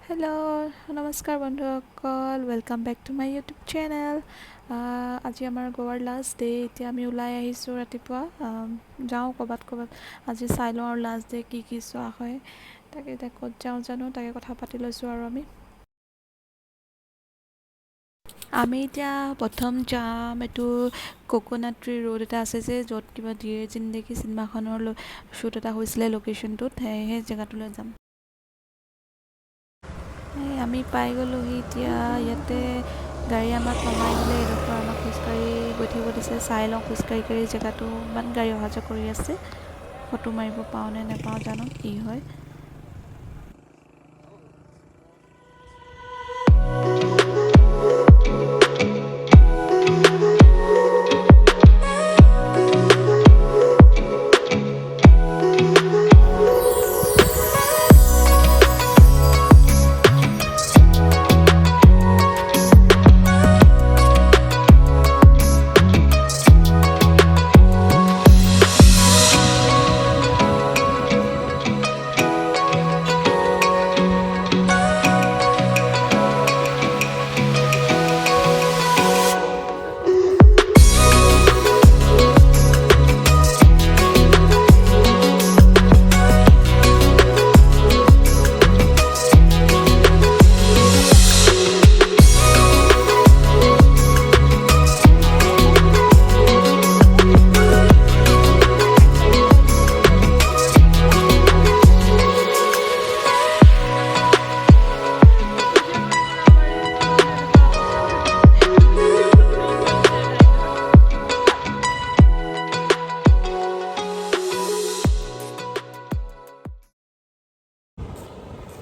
Hello' নমস্কাৰ বন্ধুসকল, welcome back to my YouTube channel. আজি আমাৰ গোৱাৰ লাষ্ট ডে। এতিয়া আমি ওলাই আহিছোঁ ৰাতিপুৱা, যাওঁ ক'ৰবাত আজি চাই লওঁ আৰু লাষ্ট ডে কি চোৱা হয়। তাকে এতিয়া ক'ত যাওঁ জানো, তাকে কথা পাতি লৈছোঁ। আৰু আমি এতিয়া প্ৰথম যাম এইটো কোকোনাট ট্ৰী ৰোড এটা আছে যে, য'ত কিবা ডিয়েৰ জিন্দেগী চিনেমাখনৰ শ্বুট এটা হৈছিলে লোকেশ্যনটোত, সেই জেগাটোলৈ যাম। আমি পাই গ'লোহি এতিয়া। ইয়াতে গাড়ী আমাক নমাই দিলে, এইডোখৰ আমাক খোজকাঢ়ি গৈ থাকিব দিছে। চাই লওঁ খোজকাঢ়ি জেগাটো ইমান গাড়ী অহা যোৱা কৰি আছে। ফটো মাৰিব পাওঁ নে নেপাওঁ জানো, কি হয়।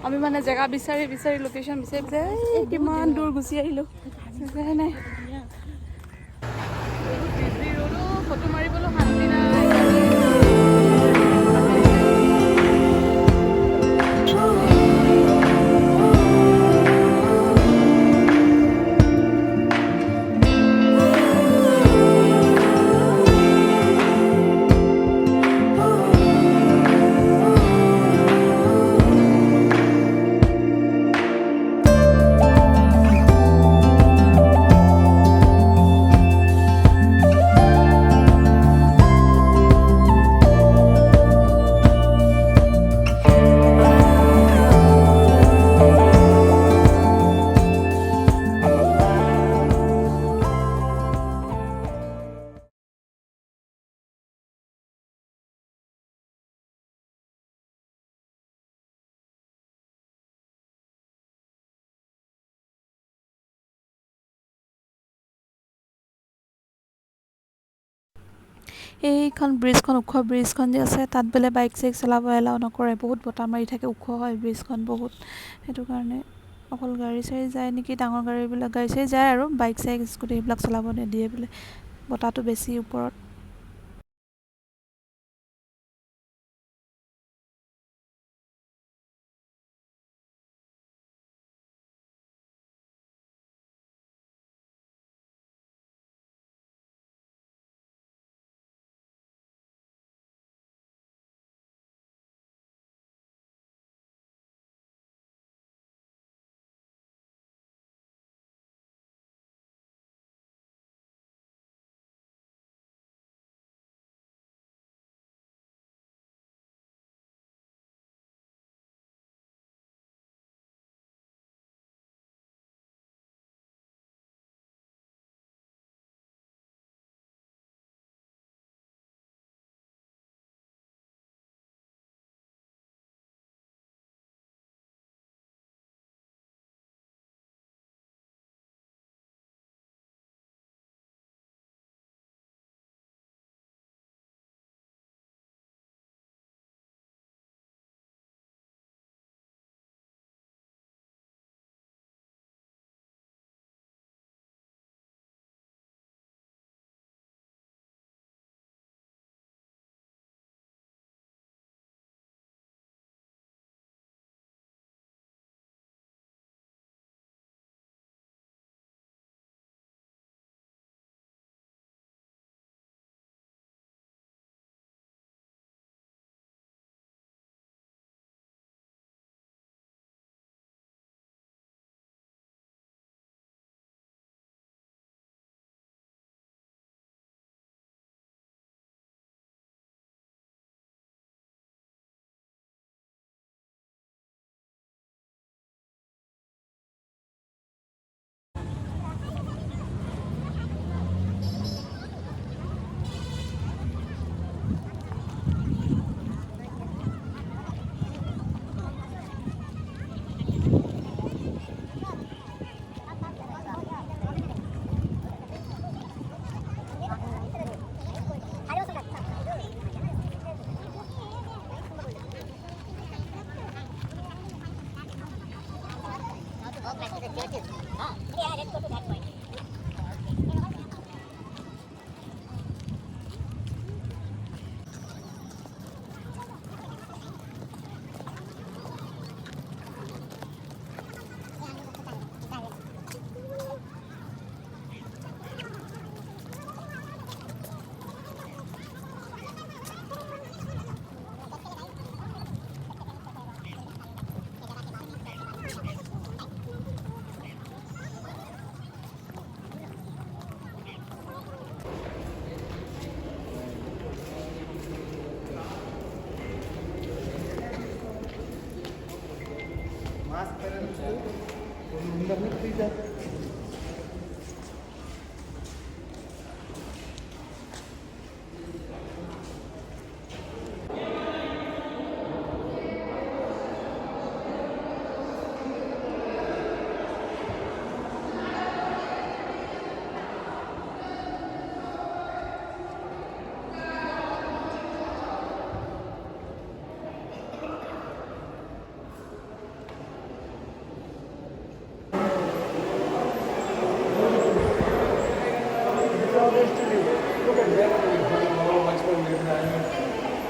আমি মানে জেগা বিচাৰি লোকেশ্যন বিচাৰি কিমান দূৰ গুচি আহিলোঁ। নাই ফটো মাৰিবলৈ শান্তি এইখন ব্ৰিজখন, ওখ ব্ৰিজখন যে আছে, তাত বোলে বাইক চাইক চলাব এলাও নকৰে। বহুত বতাহ মাৰি থাকে, ওখ হয় ব্ৰিজখন বহুত। সেইটো কাৰণে অকল গাড়ী চাড়ী যায় নেকি, ডাঙৰ গাড়ীবিলাক গাড়ী চাড়ী যায়, আৰু বাইক চাইক স্কুটি সেইবিলাক চলাব নিদিয়ে বোলে, বতাহটো বেছি ওপৰত।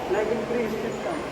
Like in prehistoric time.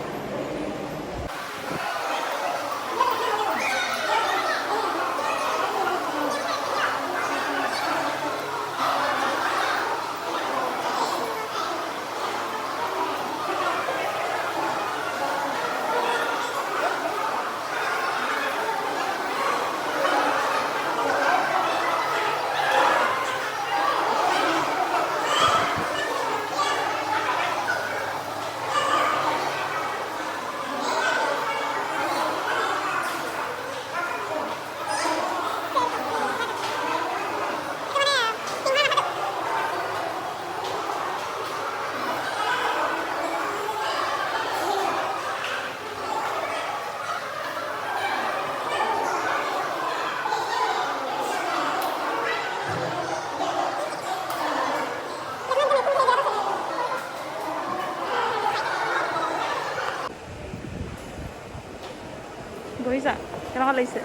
বহিছা কেনেকুৱা লাগিছে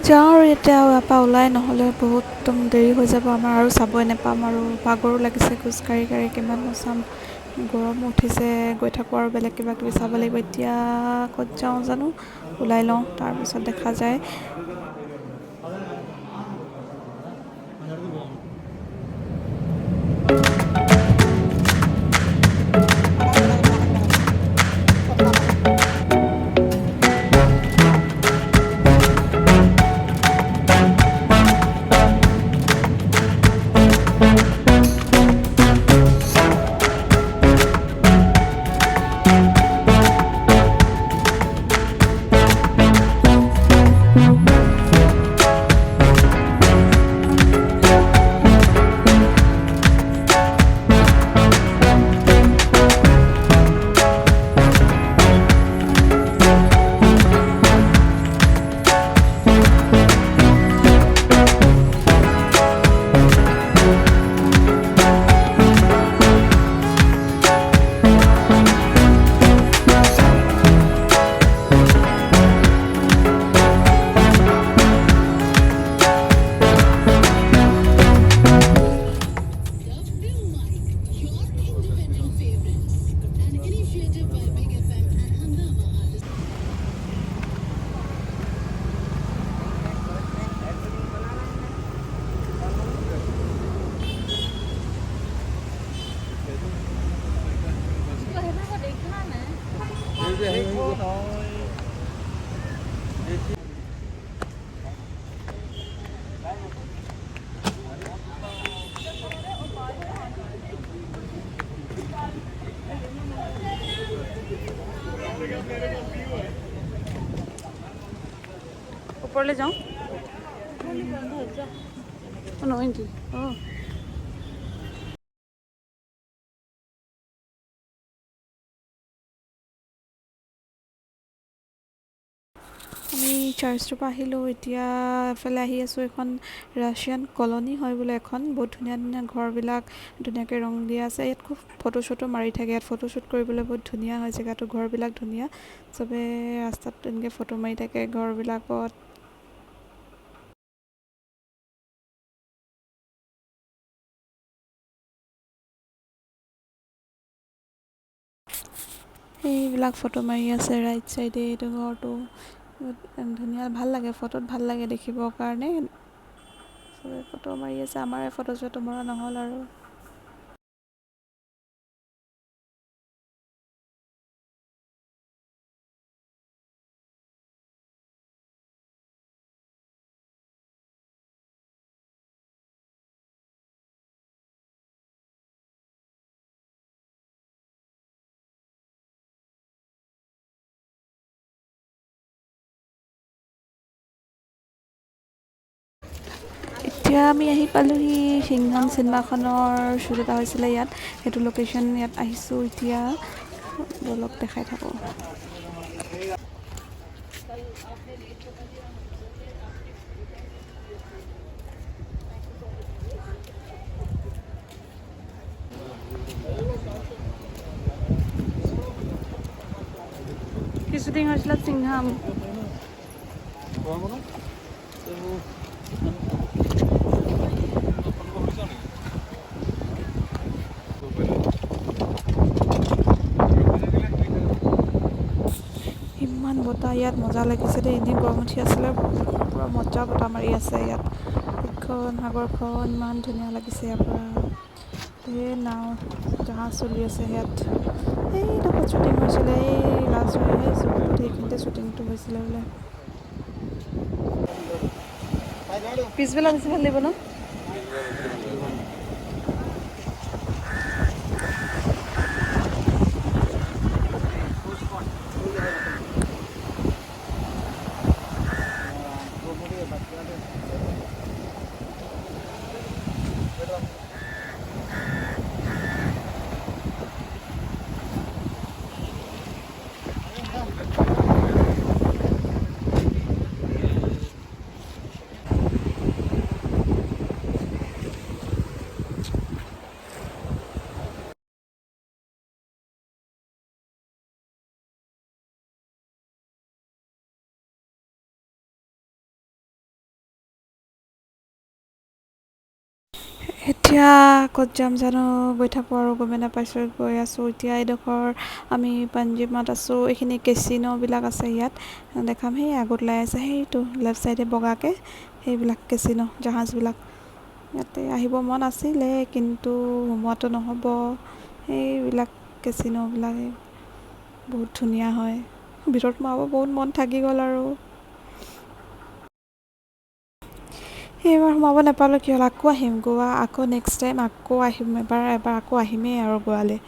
যাওঁ আৰু এতিয়া ইয়াৰ পৰা ওলাই নহ'লে বহুত দেৰি হৈ যাব আমাৰ আৰু চাবই নাপাম আৰু ভাগৰো লাগিছে খোজকাঢ়ি কাঢ়ি কিমাননো চাম গৰমো উঠিছে গৈ থাকোঁ আৰু বেলেগ কিবা কিবি চাব লাগিব এতিয়া ক'ত যাওঁ জানো ওলাই লওঁ তাৰপিছত দেখা যায় ওপৰলৈ যাওঁ নহয় নেকি অঁ আমি চাৰ্চটোৰ পৰা আহিলোঁ, এতিয়া এফালে আহি আছোঁ। এখন ৰাছিয়ান কলনী হয় বোলে এখন, বহুত ধুনীয়া ধুনীয়া ঘৰবিলাক ধুনীয়াকৈ ৰং দিয়া আছে। ইয়াত খুব ফটো চটো মাৰি থাকে, ইয়াত ফটোশ্বুট কৰিবলৈ বহুত ধুনীয়া হয় জেগাটো, ঘৰবিলাক ধুনীয়া। চবে ৰাস্তাত তেনেকৈ ফটো মাৰি থাকে ঘৰবিলাকত। এইবিলাক ফটো মাৰি আছে ৰাইট চাইডে, এইটো ঘৰটো ধুনীয়া, ভাল লাগে ফটোত, ভাল লাগে দেখিবৰ কাৰণে। চবে ফটো মাৰি আছে, আমাৰে ফটো চটো মৰা নহ'ল আৰু। এতিয়া আমি আহি পালোঁহি, সিংঘম চিনেমাখনৰ শ্বুট এটা হৈছিলে ইয়াত, সেইটো লোকেশ্যন ইয়াত আহিছোঁ এতিয়া। বলক দেখাই থাকোঁ। কি শ্বুটিং হৈছিলে? সিংঘম। ইমান বতাহ ইয়াত, মজা লাগিছে দেই। এনেই গৰম উঠি আছিলে, পূৰা মজা বতাহ মাৰি আছে ইয়াত। এখন সাগৰখন ইমান ধুনীয়া লাগিছে ইয়াৰ পৰা। ধেৰ নাও জাহাজ চলি আছে ইয়াত। এইডোখৰত শ্বুটিং হৈছিলে, এই ৰাজবাৰী, সেই জুবিলি সেইখিনিতে শ্বুটিংটো হৈছিলে বোলে। পিছবেলা বেছি ভাল লাগিব ন? এতিয়া ক'ত যাম জানো, গৈ থাকোঁ আৰু, গমেই নাপাইছোঁ, গৈ আছোঁ এতিয়া। এইডোখৰ আমি পাঞ্জিমাত আছোঁ, এইখিনি কেচিনোবিলাক আছে ইয়াত, দেখাম। সেই আগত ওলাই আছে, সেইটো লেফ্ট চাইডে বগাকৈ, সেইবিলাক কেচিনো, জাহাজবিলাক। ইয়াতে আহিব মন আছিলে, কিন্তু সোমোৱাটো নহ'ব। সেইবিলাক কেচিনোবিলাক বহুত ধুনীয়া হয়, ভিতৰত সোমাব বহুত মন থাকি গ'ল আৰু। এইবাৰ সোমাব নাপালোঁ, কি হ'ল? আকৌ আহিম গোৱা, আকৌ নেক্সট টাইম আকৌ আহিম, এবাৰ আকৌ আহিমেই আৰু গোৱালৈ।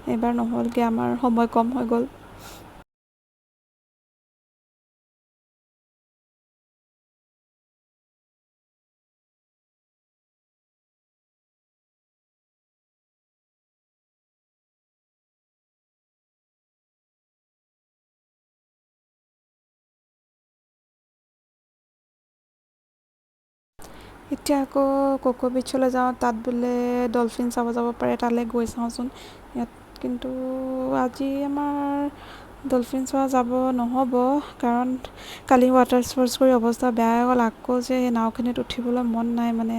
এইবাৰ নহ'লগৈ, আমাৰ সময় কম হৈ গ'ল। এতিয়া আকৌ কোকো বিচলৈ যাওঁ, তাত বোলে ডলফিন চাব যাব পাৰে, তালৈ গৈ চাওঁচোন। ইয়াত কিন্তু আজি আমাৰ ডলফিন চোৱা যাব নহ'ব, কাৰণ কালি ৱাটাৰ স্পৰ্টছ কৰি অৱস্থা বেয়া হৈ গ'ল। আকৌ যে সেই নাওখিনিত উঠিবলৈ মন নাই মানে।